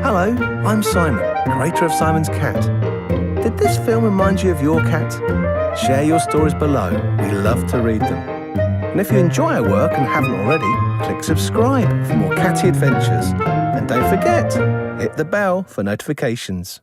Hello, I'm Simon, creator of Simon's Cat. Did this film remind you of your cat? Share your stories below. We love to read them. And if you enjoy our work and haven't already, click subscribe for more catty adventures. And don't forget, hit the bell for notifications.